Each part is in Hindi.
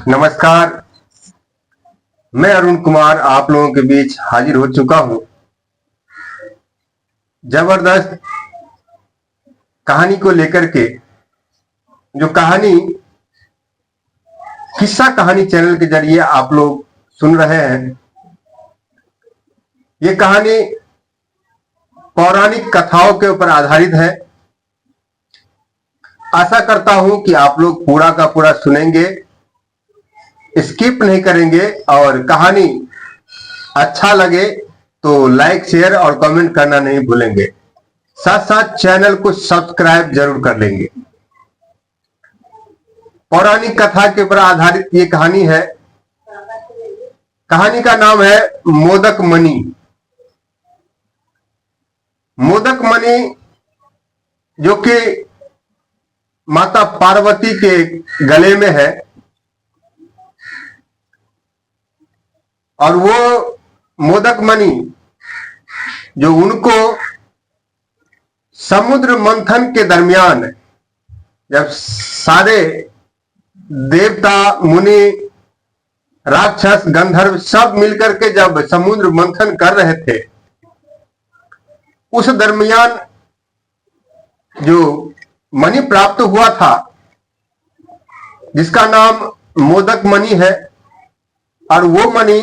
नमस्कार। मैं अरुण कुमार आप लोगों के बीच हाजिर हो चुका हूं जबरदस्त कहानी को लेकर के। जो कहानी किस्सा कहानी चैनल के जरिए आप लोग सुन रहे हैं, ये कहानी पौराणिक कथाओं के ऊपर आधारित है। आशा करता हूं कि आप लोग पूरा का पूरा सुनेंगे, स्किप नहीं करेंगे, और कहानी अच्छा लगे तो लाइक शेयर और कमेंट करना नहीं भूलेंगे। साथ साथ चैनल को सब्सक्राइब जरूर कर लेंगे। पौराणिक कथा के ऊपर आधारित ये कहानी है। कहानी का नाम है मोदक मणि। मोदक मणि जो कि माता पार्वती के गले में है, और वो मोदक मणि जो उनको समुद्र मंथन के दरमियान, जब सारे देवता मुनि राक्षस गंधर्व सब मिलकर के जब समुद्र मंथन कर रहे थे, उस दरमियान जो मणि प्राप्त हुआ था, जिसका नाम मोदक मणि है, और वो मणि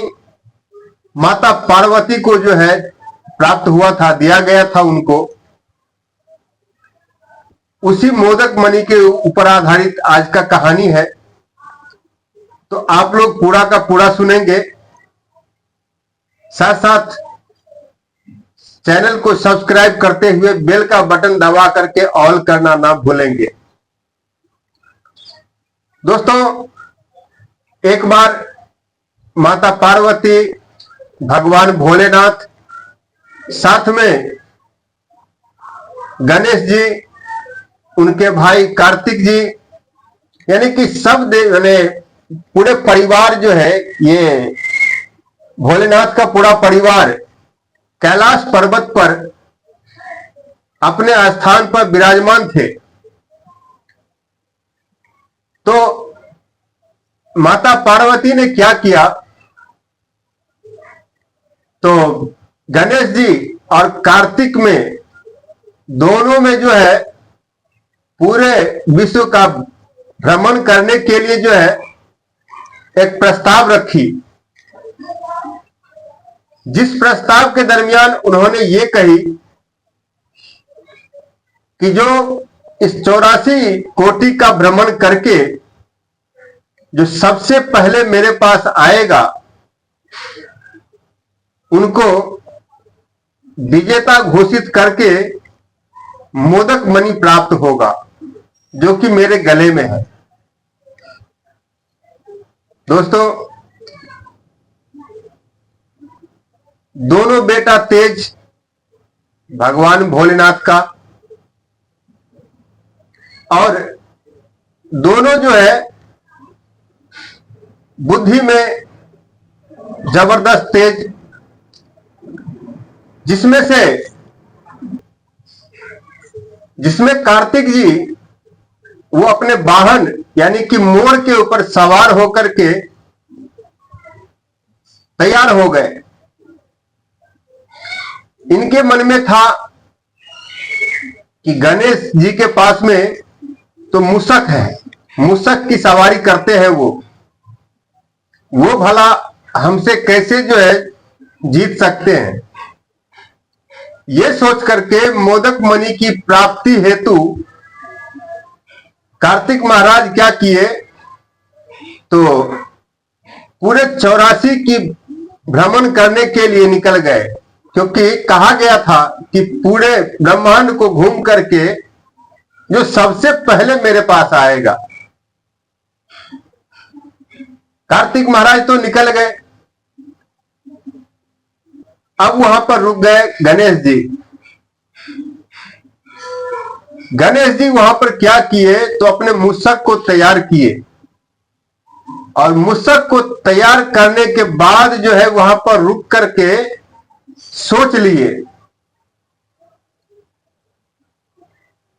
माता पार्वती को जो है प्राप्त हुआ था, दिया गया था उनको। उसी मोदक मणि के ऊपर आधारित आज का कहानी है। तो आप लोग पूरा का पूरा सुनेंगे, साथ साथ चैनल को सब्सक्राइब करते हुए बेल का बटन दबा करके ऑल करना ना भूलेंगे। दोस्तों, एक बार माता पार्वती, भगवान भोलेनाथ, साथ में गणेश जी, उनके भाई कार्तिक जी, यानी कि सब पूरे परिवार जो है, ये भोलेनाथ का पूरा परिवार कैलाश पर्वत पर अपने स्थान पर विराजमान थे। तो माता पार्वती ने क्या किया, तो गणेश जी और कार्तिक में, दोनों में जो है पूरे विश्व का भ्रमण करने के लिए जो है एक प्रस्ताव रखी। जिस प्रस्ताव के दरमियान उन्होंने ये कही कि जो इस 84 कोटि का भ्रमण करके जो सबसे पहले मेरे पास आएगा, उनको विजेता घोषित करके मोदक मणि प्राप्त होगा, जो कि मेरे गले में है। दोस्तों, दोनों बेटा तेज भगवान भोलेनाथ का, और दोनों जो है बुद्धि में जबरदस्त तेज, जिसमें कार्तिक जी वो अपने वाहन यानी कि मोर के ऊपर सवार होकर के तैयार हो गए। इनके मन में था कि गणेश जी के पास में तो मूषक है, मूषक की सवारी करते हैं वो भला हमसे कैसे जो है जीत सकते हैं। ये सोच करके मोदक मणि की प्राप्ति हेतु कार्तिक महाराज क्या किए, तो पूरे 84 की भ्रमण करने के लिए निकल गए, क्योंकि कहा गया था कि पूरे ब्रह्मांड को घूम करके जो सबसे पहले मेरे पास आएगा। कार्तिक महाराज तो निकल गए। अब वहां पर रुक गए गणेश जी। गणेश जी वहां पर क्या किए, तो अपने मूषक को तैयार किए, और मूषक को तैयार करने के बाद जो है वहां पर रुक करके सोच लिए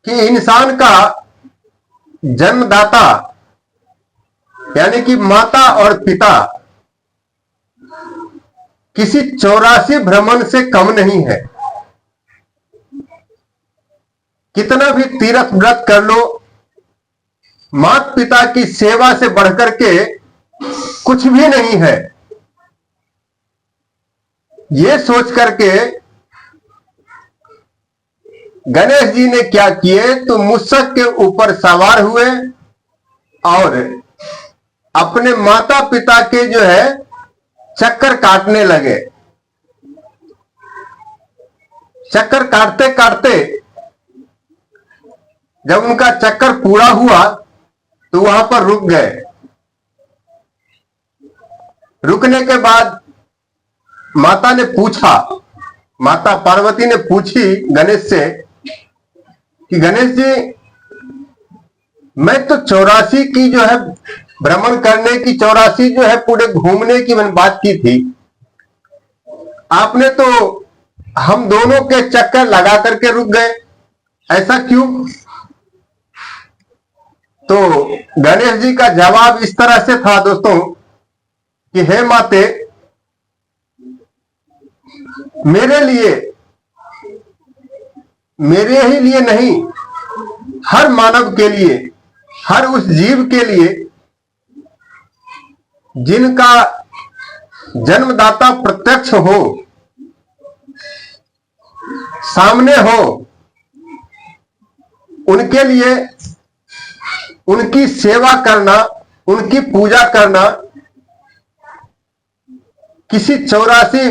कि इंसान का जन्मदाता यानी कि माता और पिता किसी 84 भ्रमण से कम नहीं है। कितना भी तीर्थ व्रत कर लो, माता पिता की सेवा से बढ़कर के कुछ भी नहीं है। ये सोच करके गणेश जी ने क्या किए, तो मूषक के ऊपर सवार हुए और अपने माता पिता के जो है चक्कर काटने लगे। चक्कर काटते काटते जब उनका चक्कर पूरा हुआ तो वहां पर रुक गए। रुकने के बाद माता ने पूछा, माता पार्वती ने पूछी गणेश से कि गणेश जी, मैं तो 84 की जो है भ्रमण करने की, 84 जो है पूरे घूमने की मैंने बात की थी, आपने तो हम दोनों के चक्कर लगा करके रुक गए, ऐसा क्यों? तो गणेश जी का जवाब इस तरह से था दोस्तों कि हे माते, मेरे लिए, मेरे ही लिए नहीं, हर मानव के लिए, हर उस जीव के लिए जिनका जन्मदाता प्रत्यक्ष हो, सामने हो, उनके लिए उनकी सेवा करना, उनकी पूजा करना किसी 84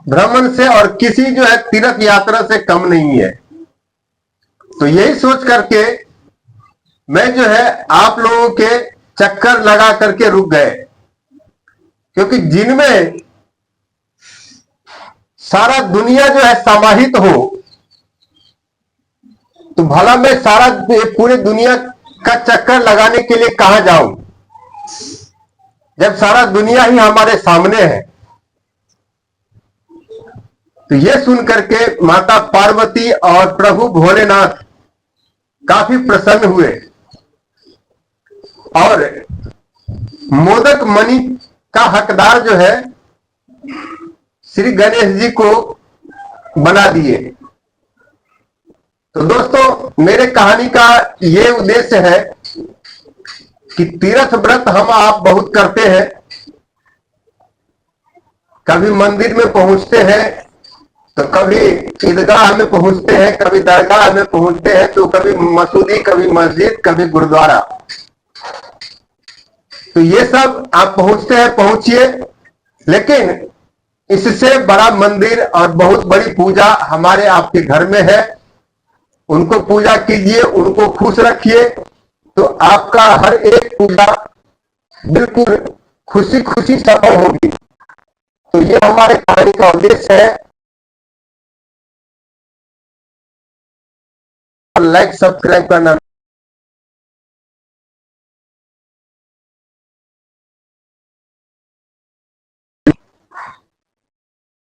भ्रमण से और किसी जो है तीर्थ यात्रा से कम नहीं है। तो यही सोच करके मैं जो है आप लोगों के चक्कर लगा करके रुक गए, क्योंकि जिनमें सारा दुनिया जो है समाहित हो, तो भला मैं सारा पूरे दुनिया का चक्कर लगाने के लिए कहां जाऊं, जब सारा दुनिया ही हमारे सामने है। तो यह सुन करके माता पार्वती और प्रभु भोलेनाथ काफी प्रसन्न हुए और मोदक मणि का हकदार जो है श्री गणेश जी को बना दिए। तो दोस्तों, मेरे कहानी का ये उद्देश्य है कि तीर्थ व्रत हम आप बहुत करते हैं, कभी मंदिर में पहुंचते हैं, तो कभी ईदगाह में पहुंचते हैं, कभी दरगाह में पहुंचते हैं, तो कभी मसूदी, कभी मस्जिद, कभी गुरुद्वारा। तो ये सब आप पहुंचते हैं, पहुंचिए, लेकिन इससे बड़ा मंदिर और बहुत बड़ी पूजा हमारे आपके घर में है। उनको पूजा कीजिए, उनको खुश रखिए, तो आपका हर एक पूजा बिल्कुल खुशी खुशी सफल होगी। तो ये हमारे कहानी का उद्देश्य है। लाइक सब्सक्राइब करना